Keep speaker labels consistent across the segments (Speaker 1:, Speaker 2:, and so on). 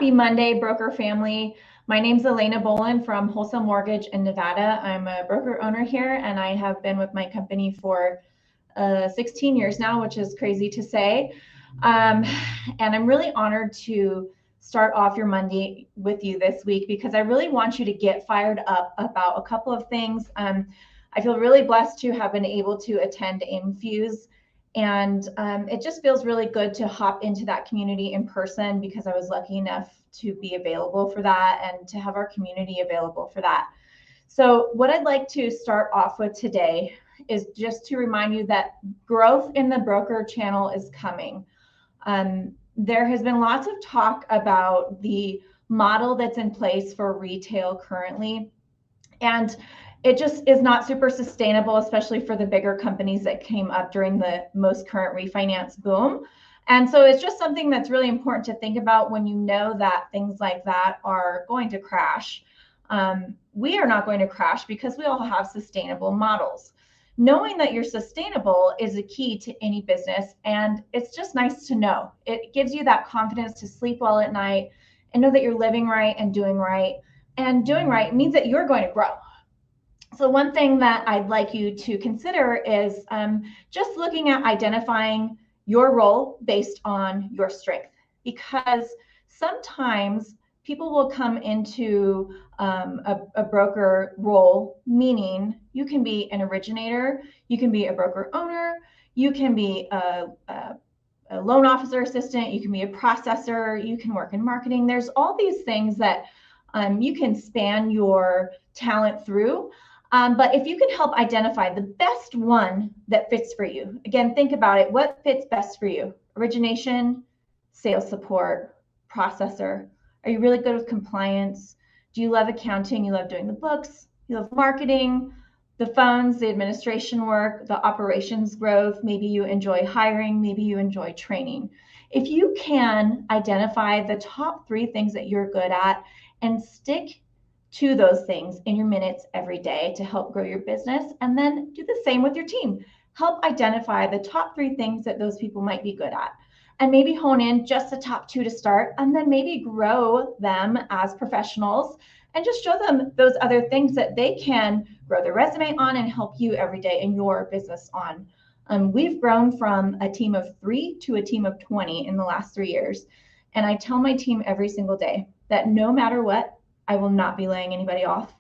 Speaker 1: Happy Monday, broker family. My name's Elena Boland from Wholesale Mortgage in Nevada. I'm a broker owner here, and I have been with my company for 16 years now, which is crazy to say. And I'm really honored to start off your Monday with you this week because I really want you to get fired up about a couple of things. I feel really blessed to have been able to attend AIME Fuse. And it just feels really good to hop into that community in person because I was lucky enough to be available for that and to have our community available for that. So what I'd like to start off with today is just to remind you that growth in the broker channel is coming. There has been lots of talk about the model that's in place for retail currently. And it just is not super sustainable, especially for the bigger companies that came up during the most current refinance boom. And so it's just something that's really important to think about when you know that things like that are going to crash. We are not going to crash because we all have sustainable models. Knowing that you're sustainable is a key to any business, and it's just nice to know. It gives you that confidence to sleep well at night and know that you're living right and doing right. And doing right means that you're going to grow. So one thing that I'd like you to consider is just looking at identifying your role based on your strength, because sometimes people will come into a broker role, meaning you can be an originator, you can be a broker owner, you can be a loan officer assistant, you can be a processor, you can work in marketing. There's all these things that you can span your talent through. But if you can help identify the best one that fits for you, again, think about it. What fits best for you? Origination, sales support, processor. Are you really good with compliance? Do you love accounting? You love doing the books? You love marketing, the phones, the administration work, the operations growth? Maybe you enjoy hiring. Maybe you enjoy training. If you can identify the top 3 things that you're good at and stick to those things in your minutes every day to help grow your business, and then do the same with your team. Help identify the top 3 things that those people might be good at, and maybe hone in just the top 2 to start, and then maybe grow them as professionals and just show them those other things that they can grow their resume on and help you every day in your business on. We've grown from a team of 3 to a team of 20 in the last 3 years. And I tell my team every single day that no matter what, I will not be laying anybody off.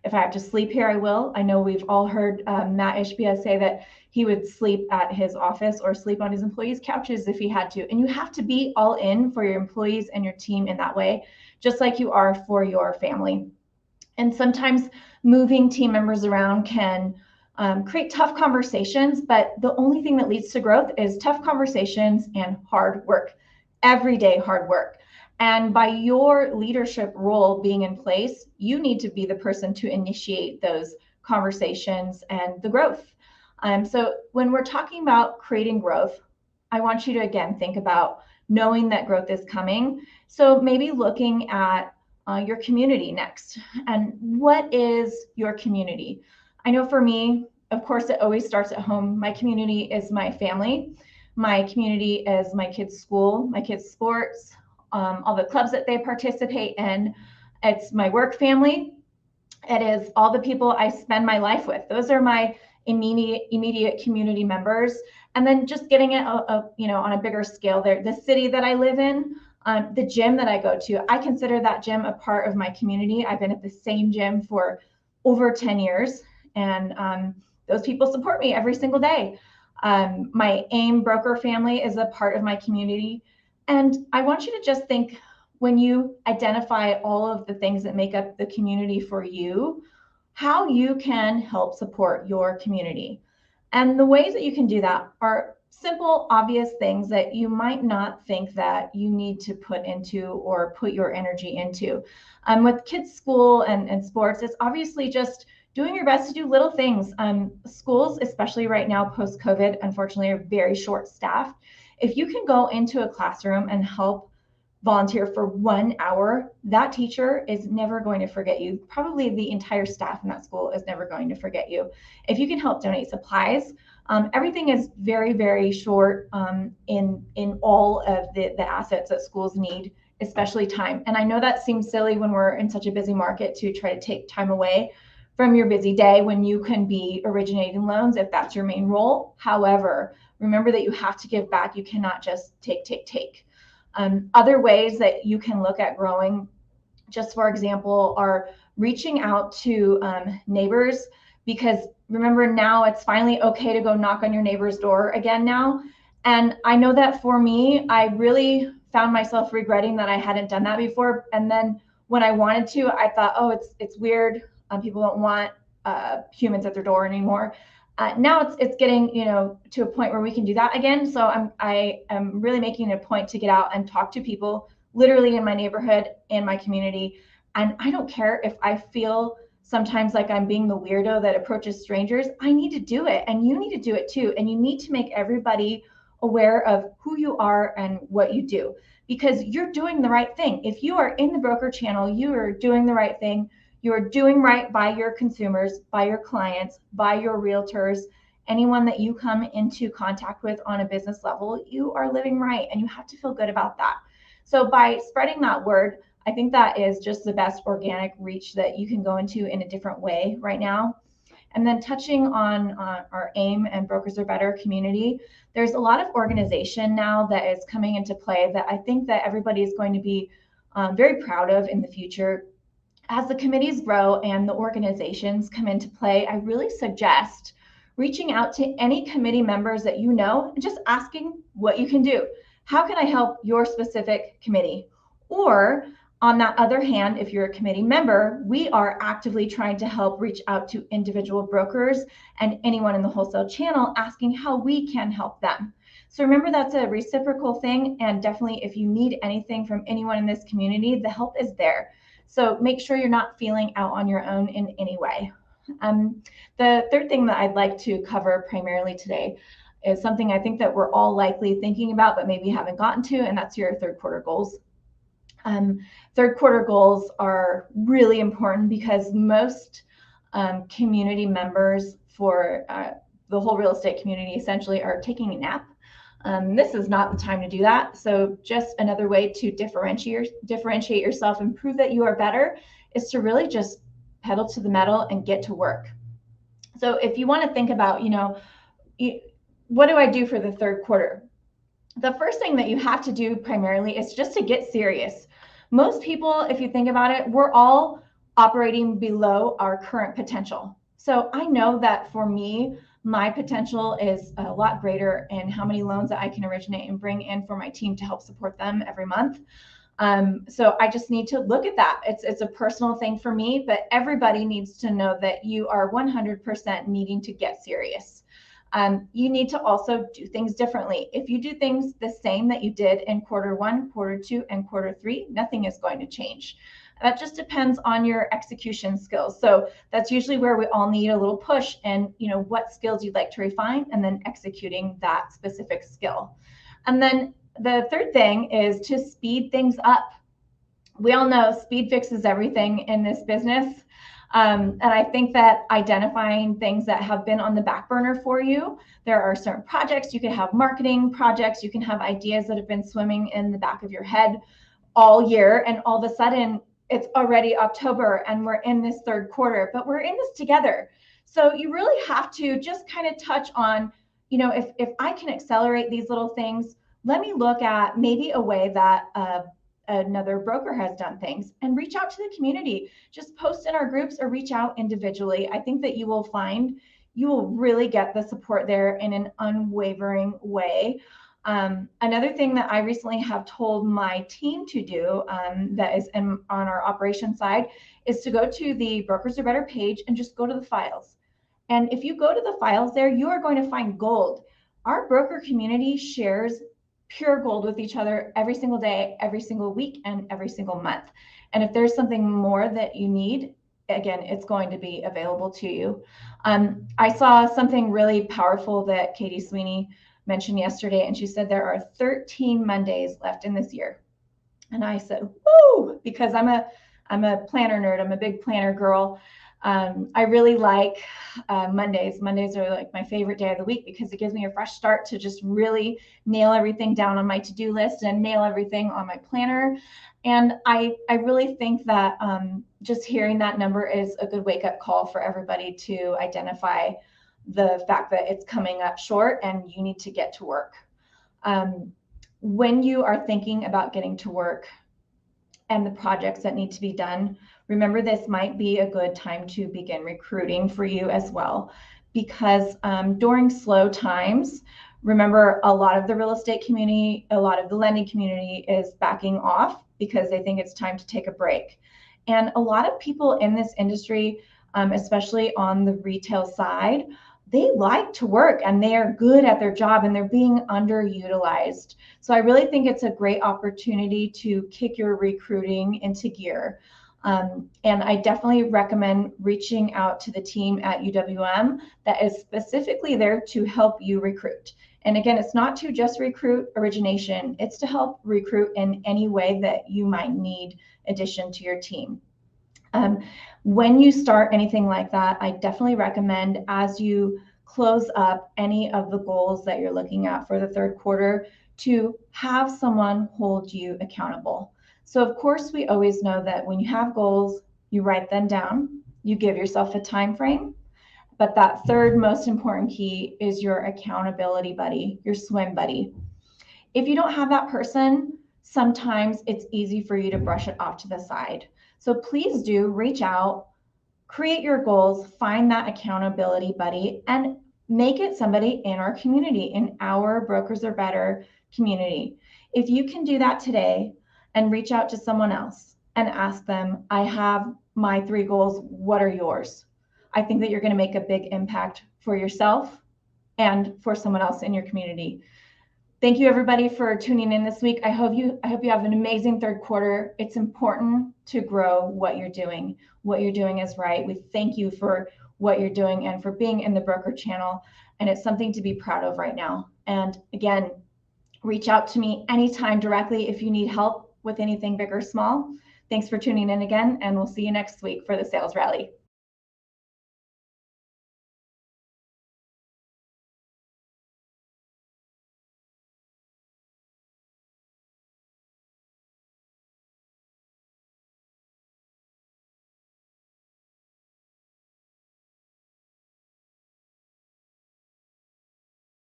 Speaker 1: If I have to sleep here, I will. I know we've all heard Matt Ishbia say that he would sleep at his office or sleep on his employees' couches if he had to. And you have to be all in for your employees and your team in that way, just like you are for your family. And sometimes moving team members around can create tough conversations, but the only thing that leads to growth is tough conversations and hard work, everyday hard work. And by your leadership role being in place, you need to be the person to initiate those conversations and the growth. So when we're talking about creating growth, I want you to, again, think about knowing that growth is coming. So maybe looking at your community next. And what is your community? I know for me, of course, it always starts at home. My community is my family. My community is my kids' school, my kids' sports, all the clubs that they participate in. It's my work family. It is all the people I spend my life with. Those are my immediate community members. And then just getting it, on a bigger scale there, the city that I live in, the gym that I go to, I consider that gym a part of my community. I've been at the same gym for over 10 years, and those people support me every single day. My AIME broker family is a part of my community. And I want you to just think, when you identify all of the things that make up the community for you, how you can help support your community. And the ways that you can do that are simple, obvious things that you might not think that you need to put into or put your energy into. With kids' school and sports, it's obviously just doing your best to do little things. Schools, especially right now, post-COVID, unfortunately, are very short-staffed. If you can go into a classroom and help volunteer for 1 hour, that teacher is never going to forget you. Probably the entire staff in that school is never going to forget you. If you can help donate supplies, everything is very, very short in all of the assets that schools need especially time. And I know that seems silly when we're in such a busy market to try to take time away from your busy day when you can be originating loans if that's your main role. However, remember that you have to give back. You cannot just take. Other ways that you can look at growing, just for example, are reaching out to neighbors, because remember, now it's finally okay to go knock on your neighbor's door again now. And I know that for me, I really found myself regretting that I hadn't done that before. And then when I wanted to, I thought, oh, it's weird. People don't want humans at their door anymore. Now it's getting, to a point where we can do that again. So I am really making it a point to get out and talk to people literally in my neighborhood, in my community. And I don't care if I feel sometimes like I'm being the weirdo that approaches strangers. I need to do it, and you need to do it too. And you need to make everybody aware of who you are and what you do, because you're doing the right thing. If you are in the broker channel, you are doing the right thing. You are doing right by your consumers, by your clients, by your realtors, anyone that you come into contact with on a business level. You are living right, and you have to feel good about that. So by spreading that word, I think that is just the best organic reach that you can go into in a different way right now. And then touching on our AIME and Brokers Are Better community, there's a lot of organization now that is coming into play that I think that everybody is going to be very proud of in the future. As the committees grow and the organizations come into play, I really suggest reaching out to any committee members that you know and just asking what you can do. How can I help your specific committee? Or on that other hand, if you're a committee member, we are actively trying to help reach out to individual brokers and anyone in the wholesale channel, asking how we can help them. So remember, that's a reciprocal thing. And definitely, if you need anything from anyone in this community, the help is there. So make sure you're not feeling out on your own in any way. The third thing that I'd like to cover primarily today is something I think that we're all likely thinking about, but maybe haven't gotten to, and that's your third quarter goals. Third quarter goals are really important because most community members for the whole real estate community essentially are taking a nap. This is not the time to do that. So just another way to differentiate yourself and prove that you are better is to really just pedal to the metal and get to work. So if you want to think about, what do I do for the third quarter? The first thing that you have to do primarily is just to get serious. Most people, if you think about it, we're all operating below our current potential. So I know that for me, my potential is a lot greater in how many loans that I can originate and bring in for my team to help support them every month. So I just need to look at that. It's a personal thing for me, but everybody needs to know that you are 100% needing to get serious. You need to also do things differently. If you do things the same that you did in quarter one, quarter two, and quarter three, nothing is going to change. That just depends on your execution skills. So that's usually where we all need a little push and what skills you'd like to refine, and then executing that specific skill. And then the third thing is to speed things up. We all know speed fixes everything in this business. And I think that identifying things that have been on the back burner for you, there are certain projects, you can have marketing projects, you can have ideas that have been swimming in the back of your head all year, and all of a sudden it's already October and we're in this third quarter, but we're in this together. So you really have to just kind of touch on, if I can accelerate these little things, let me look at maybe a way that another broker has done things, and reach out to the community. Just post in our groups or reach out individually. I think that you will find you will really get the support there in an unwavering way. Another thing that I recently have told my team to do that is on our operations side is to go to the Brokers Are Better page and just go to the files. And if you go to the files there, you are going to find gold. Our broker community shares pure gold with each other every single day, every single week, and every single month. And if there's something more that you need, again, it's going to be available to you. I saw something really powerful that Katie Sweeney mentioned yesterday, and she said there are 13 Mondays left in this year. And I said, woo, because I'm a planner nerd. I'm a big planner girl. I really like Mondays. Mondays are like my favorite day of the week because it gives me a fresh start to just really nail everything down on my to-do list and nail everything on my planner. And I really think that just hearing that number is a good wake-up call for everybody to identify the fact that it's coming up short and you need to get to work. When you are thinking about getting to work and the projects that need to be done, remember this might be a good time to begin recruiting for you as well, because during slow times, remember a lot of the real estate community, a lot of the lending community is backing off because they think it's time to take a break. And a lot of people in this industry, especially on the retail side, they like to work and they are good at their job and they're being underutilized. So I really think it's a great opportunity to kick your recruiting into gear. And I definitely recommend reaching out to the team at UWM that is specifically there to help you recruit. And again, it's not to just recruit origination, it's to help recruit in any way that you might need addition to your team. When you start anything like that, I definitely recommend, as you close up any of the goals that you're looking at for the third quarter, to have someone hold you accountable. So of course, we always know that when you have goals, you write them down, you give yourself a time frame, but that third most important key is your accountability buddy, your swim buddy. If you don't have that person, sometimes it's easy for you to brush it off to the side. So please do reach out, create your goals, find that accountability buddy, and make it somebody in our community, in our Brokers Are Better community. If you can do that today and reach out to someone else and ask them, I have my 3 goals, what are yours? I think that you're going to make a big impact for yourself and for someone else in your community. Thank you, everybody, for tuning in this week. I hope you have an amazing third quarter. It's important to grow what you're doing. What you're doing is right. We thank you for what you're doing and for being in the broker channel. And it's something to be proud of right now. And again, reach out to me anytime directly if you need help with anything big or small. Thanks for tuning in again, and we'll see you next week for the sales rally.